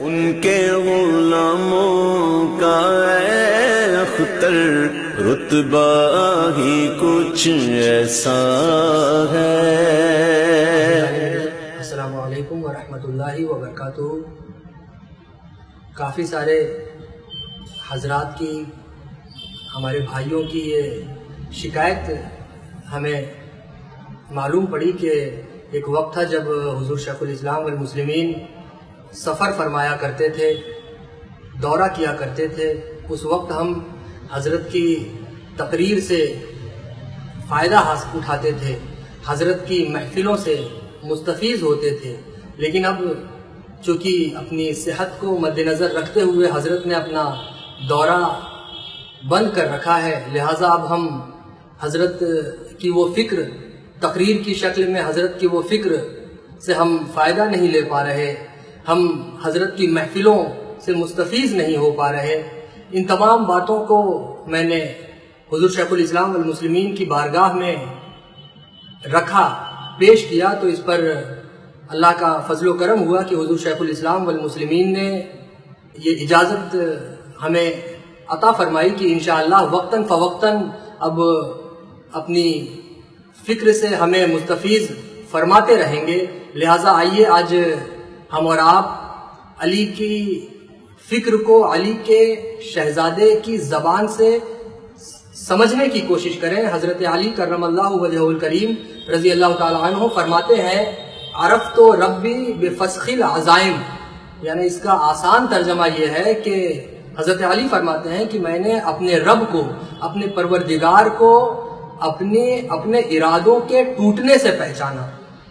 ان کے غلاموں کا اے اختر رتبہ ہی کچھ ایسا ہے۔ السلام علیکم ورحمۃ اللہ وبرکاتہ۔ کافی سارے حضرات کی، ہمارے بھائیوں کی یہ شکایت ہمیں معلوم پڑی کہ ایک وقت تھا جب حضور شیخ الاسلام والمسلمین سفر فرمایا کرتے تھے، دورہ کیا کرتے تھے۔ اس وقت ہم حضرت کی تقریر سے فائدہ حاصل اٹھاتے تھے، حضرت کی محفلوں سے مستفیض ہوتے تھے، لیکن اب چونکہ اپنی صحت کو مد نظر رکھتے ہوئے حضرت نے اپنا دورہ بند کر رکھا ہے، لہٰذا اب ہم حضرت کی وہ فکر، تقریر کی شکل میں حضرت کی وہ فکر سے ہم فائدہ نہیں لے پا رہے، ہم حضرت کی محفلوں سے مستفیض نہیں ہو پا رہے۔ ان تمام باتوں کو میں نے حضور شیخ الاسلام والمسلمین کی بارگاہ میں رکھا، پیش کیا، تو اس پر اللہ کا فضل و کرم ہوا کہ حضور شیخ الاسلام والمسلمین نے یہ اجازت ہمیں عطا فرمائی کہ انشاءاللہ وقتاً فوقتاً اب اپنی فکر سے ہمیں مستفیض فرماتے رہیں گے۔ لہٰذا آئیے آج ہم اور آپ علی کی فکر کو، علی کے شہزادے کی زبان سے سمجھنے کی کوشش کریں۔ حضرت علی کرم اللہ وجہہ الکریم رضی اللہ تعالیٰ عنہ فرماتے ہیں عرفت ربی بفسخ العزائم، یعنی اس کا آسان ترجمہ یہ ہے کہ حضرت علی فرماتے ہیں کہ میں نے اپنے رب کو، اپنے پروردگار کو اپنے ارادوں کے ٹوٹنے سے پہچانا۔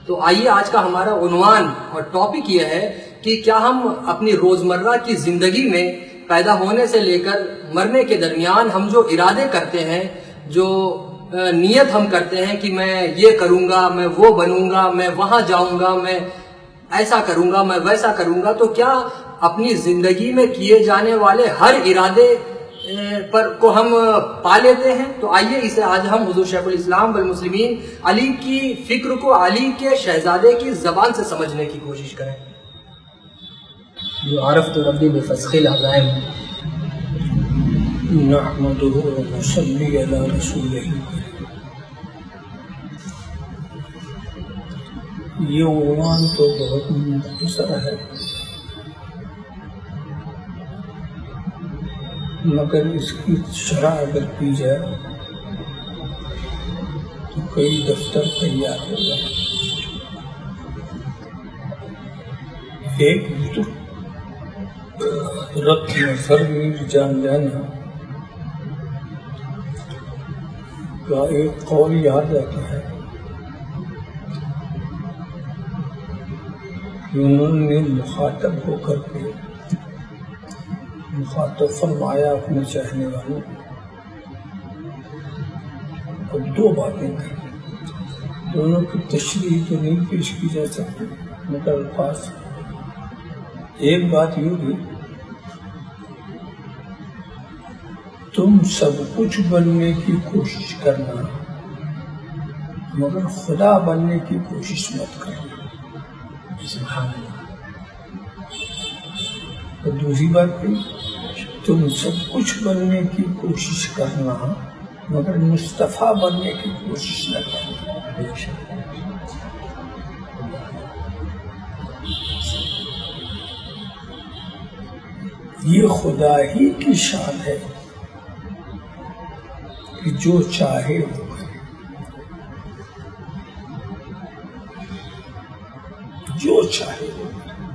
تو آئیے آج کا ہمارا عنوان اور ٹاپک یہ ہے کہ کیا ہم اپنی روزمرہ کی زندگی میں پیدا ہونے سے لے کر مرنے کے درمیان ہم جو ارادے کرتے ہیں، جو نیت ہم کرتے ہیں کہ میں یہ کروں گا، میں وہ بنوں گا، میں وہاں جاؤں گا، میں ایسا کروں گا، میں ویسا کروں گا، تو کیا اپنی زندگی میں کیے جانے والے ہر ارادے کو ہم پا لیتے ہیں؟ تو آئیے اسے آج ہم حضور شیخ الاسلام والمسلمین علی کی فکر کو علی کے شہزادے کی زبان سے سمجھنے کی کوشش کریں۔ جو عرفت ربی بفسخ العزائم، نحمده ونصلي على رسوله الكريم۔ یہ عنوان تو بہت مختصر ہے، مگر اس کی شرح اگر کی جائے تو کئی دفتر تیار ہو گئے۔ ایک تو رت نظر میر جان جانا کا ایک قول یاد آتا ہے کہ انہوں نے مخاطب ہو کر کے مخاطب فرمایا اپنے چاہنے والوں کو دو باتیں کہیں، دونوں کی تشریح تو نہیں پیش کی جا سکتی مگر الفاظ۔ ایک بات یوں بھی، تم سب کچھ بننے کی کوشش کرنا مگر خدا بننے کی کوشش مت کرنا۔ سبحان اللہ۔ اور دوسری بات بھی، تم سب کچھ بننے کی کوشش کرنا مگر مصطفیٰ بننے کی کوشش نہ کرنا۔ یہ خدا ہی کی شان ہے کہ جو چاہے وہ کرے، جو چاہے وہ کرے۔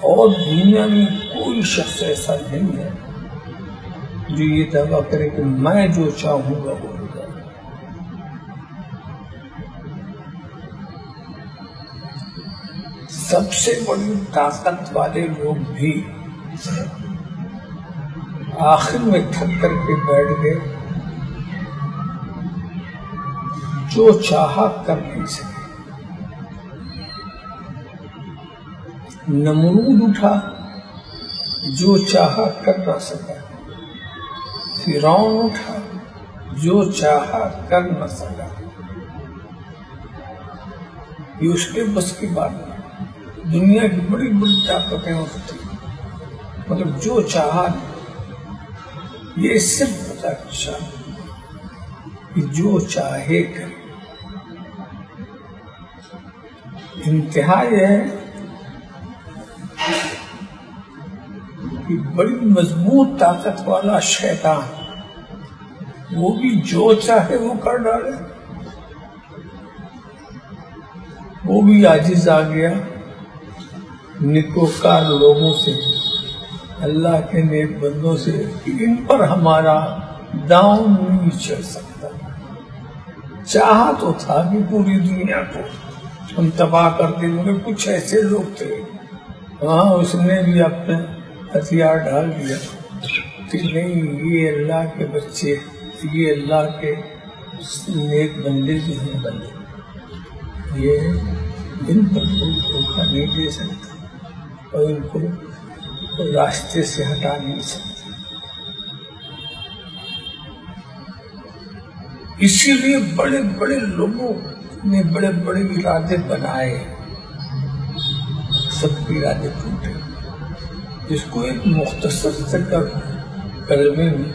اور دنیا میں کوئی شخص ایسا نہیں ہے جو یہ دعویٰ کرے کہ میں جو چاہوں گا وہ ہوگا۔ سب سے بڑی طاقت والے لوگ بھی آخر میں تھک کر کے بیٹھ گئے، جو چاہا کر نہیں سکے۔ نمرود اٹھا، جو چاہا کر نہ سکا۔ فرعون اٹھا، جو چاہا کر نہ سکا۔ یہ اس کے بس کی بات نہیں۔ دنیا کی بڑی بڑی طاقتیں ہو سکتی مگر جو چاہا یہ صرف پتا چاہ کہ جو چاہے کرے. انتہا یہ ہے کہ بڑی مضبوط طاقت والا شیطان وہ بھی جو چاہے وہ کر ڈالے. وہ بھی عاجز آ گیا نیکوکار لوگوں سے، اللہ کے نیک بندوں سے، کہ ان پر ہمارا داؤں نہیں چل سکتا. چاہا تو تھا کہ پوری دنیا کو ہم تباہ کر دیں، مگر کچھ ایسے لوگ تھے وہاں اس نے بھی اپنے ہتھیار ڈال دیا کہ نہیں، یہ اللہ کے بچے، یہ اللہ کے نیک بندے جو ہیں بندے، یہ ان پر کوئی دھوکہ نہیں دے سکتا اور ان کو راستے سے ہٹا نہیں سکتا. اسی لیے بڑے بڑے لوگوں نے بڑے بڑے ارادے بنائے، سب کے ارادے ٹوٹے. اس کو ایک مختصر سے کلمے میں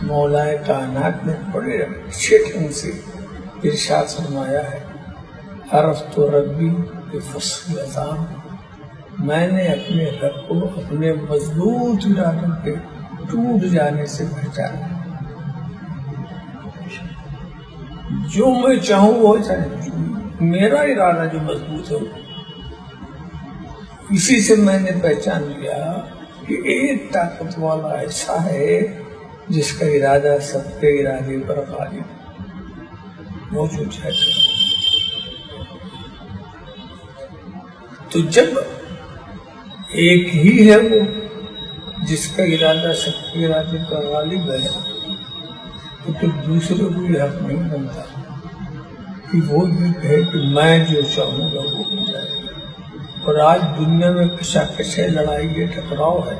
مولائے کائنات نے بڑے اچھے ڈھنگ سے ارشاد فرمایا ہے. عرفت ربی بفصل عظام، میں نے اپنے رب کو اپنے مضبوط ارادوں کے ٹوٹ جانے سے پہچانا. جو میں چاہوں وہ چاہے، میرا ارادہ جو مضبوط ہے اسی سے میں نے پہچان لیا کہ ایک طاقت والا ایسا ہے جس کا ارادہ سب کے ارادے پر غالب موجود ہے. تو جب ایک ہی ہے وہ جس کا ارادہ سب کے ارادے پر غالب ہے تو پھر دوسرے کو یہ حق نہیں بنتا کہ وہ یہ کہے کہ میں جو چاہوں گا وہ ہو جائے گا. اور آج دنیا میں کشاکش ہے، لڑائی ہے، ٹکراؤ ہے.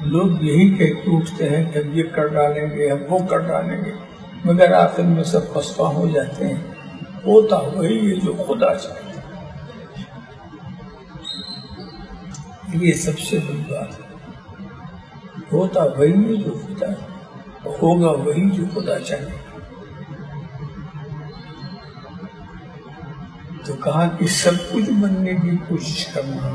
لوگ یہی کہہ کے اٹھتے ہیں کہ ہم یہ کر ڈالیں گے، ہم وہ کر ڈالیں گے، مگر آخر میں سب پسپا ہو جاتے ہیں. ہوتا وہی ہے جو خدا چاہتا ہے. یہ سب سے بڑی بات ہے. ہوتا وہی ہے جو خدا، ہوگا وہی جو خدا چاہے. تو کہا کہ سب کچھ بننے کی کوشش کرنا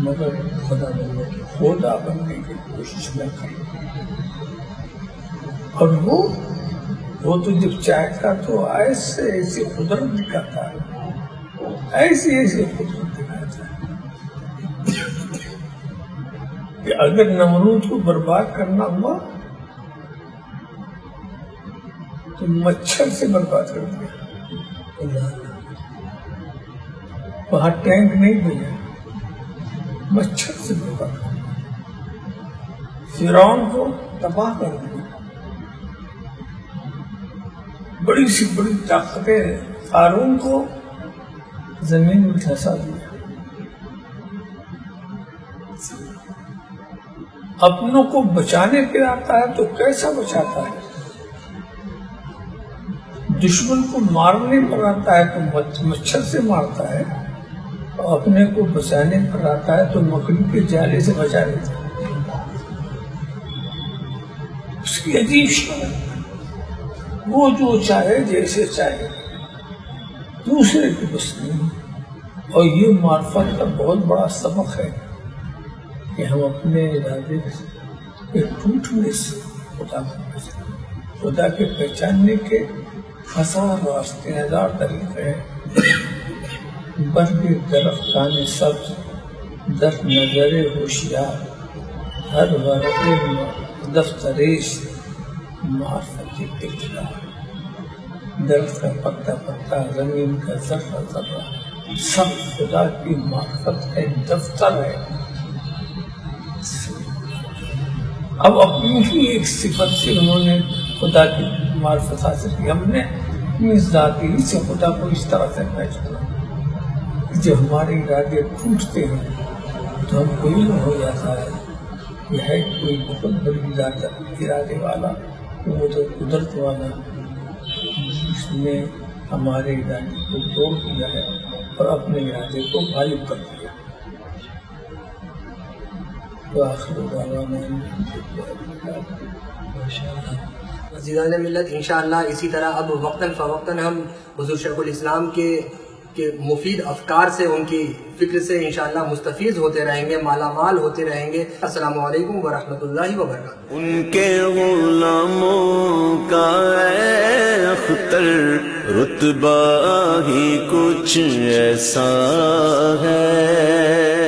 مگر خدا بننے کی کوشش نہ کرنا. اور وہ تو جب چاہتا تو ایسے ایسے قدرت دکھاتا ہے، ایسے ایسے قدرت دکھاتا ہے کہ اگر نمرود کو برباد کرنا ہوا تو مچھر سے برباد کر دیا. وہاں ٹینک نہیں بھیجا، مچھر سے برباد کر دیا. فرعون کو تباہ کر دیا. بڑی سی بڑی طاقتیں قارون کو زمین میں دھسا دیا. اپنوں کو بچانے پہ آتا ہے تو کیسا بچاتا ہے؟ دشمن کو مارنے پر آتا ہے تو مچھر سے مارتا ہے، اور اپنے کو بچانے پر آتا ہے تو مکڑی کے جالے سے بچا لیتا ہے. اس کی عجیب شان، وہ جو چاہے جیسے چاہے، دوسرے کی بس نہیں. اور یہ معرفت کا بہت بڑا سبق ہے کہ ہم اپنے ارادے کے ٹوٹنے سے خدا کے پہچاننے کے ہزار راستے، ہزار طریقے ہیں. برگ درختان سبز در نظر ہوشیار، ہر ورق دفتریش معرفت ابتدا. درخت کا پتا پتا، زمین کا ذرہ ذرہ، سب خدا کی معرفت ہے، دفتر ہے. اب اپنی ہی ایک صفت سے انہوں نے خدا کی معرفت حاصل کی. ہم نے اپنی ذاتی ہی سے خدا کو اس طرح سے پہچانا کہ جب ہمارے ارادے ٹوٹتے ہیں تو ہم کو علم ہو جاتا ہے کہ ہے کوئی بہت بڑی ارادے والا، وہ تو قدرت والا، جس نے ہمارے ارادے کو توڑ دیا ہے اور اپنے ارادے کو غالب کر دیا. تو آخر دعوانا عزیزان ملت، انشاءاللہ اسی طرح اب وقتاً فوقتاً ہم حضور شیخ الاسلام کے مفید افکار سے، ان کی فکر سے انشاءاللہ مستفیض ہوتے رہیں گے، مالا مال ہوتے رہیں گے. السلام علیکم ورحمۃ اللہ وبرکاتہ. ان کے غلاموں کا اے اختر رتبہ ہی کچھ ایسا ہے.